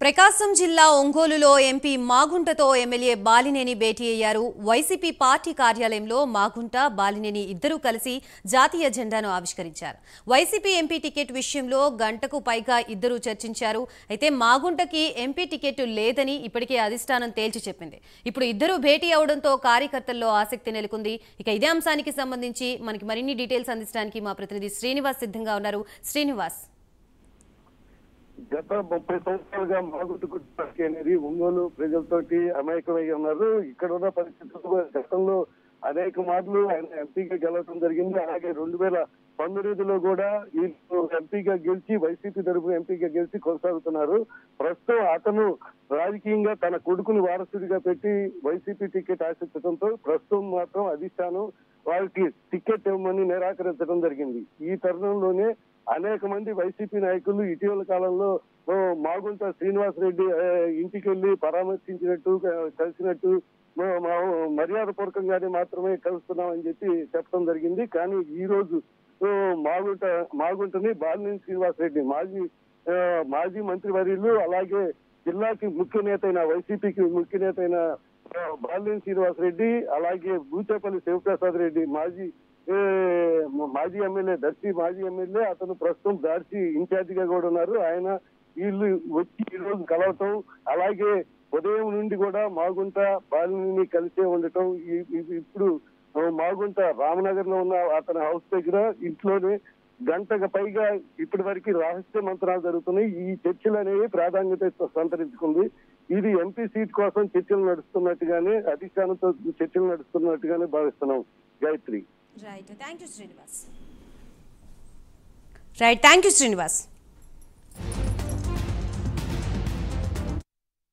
ప్రకాశం జిల్లా ఒంగోలులో MP మాగుంటతో MLA Balineni భేటీ అయ్యారు. వైసీపీ పార్టీ కార్యాలయంలో మాగుంట, బాలినేని ఇద్దరూ కలిసి జాతీయ జెండాను ఆవిష్కరించారు. వైసీపీ ఎంపీ టికెట్ విషయంలో గంటకు పైగా ఇద్దరూ చర్చించారు. అయితే మాగుంటకి ఎంపీ టికెట్ లేదని ఇప్పటికే అధిష్టానం తేల్చి చెప్పింది. ఇప్పుడు ఇద్దరూ భేటీ అవడంతో కార్యకర్తల్లో ఆసక్తి నెలకొంది. ఇక ఇదే అంశానికి సంబంధించి మనకి మరిన్ని డీటెయిల్స్ అందించడానికి మా ప్రతినిధి శ్రీనివాస్ సిద్ధంగా ఉన్నారు. శ్రీనివాస్, గత 30 సంవత్సరాలుగా మాగుంట కుటుంబానికి అనేది ఒంగోలు ప్రజలతోటి అమాయకమై ఉన్నారు. ఇక్కడ ఉన్న పరిస్థితులు గతంలో అనేక మార్లు ఆయన ఎంపీగా గెలవడం జరిగింది. అలాగే 2019లో కూడా ఈ ఎంపీగా గెలిచి వైసీపీ తరఫున ఎంపీగా గెలిచి కొనసాగుతున్నారు. ప్రస్తుతం అతను రాజకీయంగా తన కొడుకుని వారసుడిగా పెట్టి వైసీపీ టికెట్ ఆశించడంతో ప్రస్తుతం మాత్రం అధిష్టానం వారికి టికెట్ ఇవ్వమని నిరాకరించడం జరిగింది. ఈ తరుణంలోనే అనేక మంది వైసీపీ నాయకులు ఇటీవల కాలంలో మాగుంట శ్రీనివాసరెడ్డి ఇంటికి వెళ్లి పరామర్శించినట్టు, కలిసినట్టు, మర్యాద పూర్వకంగానే మాత్రమే కలుస్తున్నామని చెప్పడం జరిగింది. కానీ ఈ రోజు మాగుంటని బాలినేని శ్రీనివాసరెడ్డి మాజీ మంత్రివర్యులు, అలాగే జిల్లాకి ముఖ్య నేత అయిన వైసీపీకి ముఖ్య నేత అయిన బాలినేని శ్రీనివాసరెడ్డి, అలాగే బూచేపల్లి శివప్రసాద్ రెడ్డి మాజీ ఎమ్మెల్యే, దర్శి మాజీ ఎమ్మెల్యే, అతను ప్రస్తుతం దర్శి ఇన్ఛార్జిగా కూడా ఉన్నారు. ఆయన వీళ్ళు వచ్చి ఈ రోజు కలవటం, అలాగే ఉదయం నుండి కూడా మాగుంట బాలినేని కలిసే ఉండటం, ఇప్పుడు మాగుంట రామనగర్ లో ఉన్న అతని హౌస్ దగ్గర ఇంట్లోనే గంటకు పైగా ఇప్పటి వరకు రహస్య మంత్రాలు జరుగుతున్నాయి. ఈ చర్చలు అనేవి ప్రాధాన్యత సంతరించుకుంది. ఇది ఎంపీ సీట్ కోసం చర్చలు నడుస్తున్నట్టుగానే, అధిష్టానంతో చర్చలు నడుస్తున్నట్టుగానే భావిస్తున్నాం. Gayatri. Right, thank you Srinivas.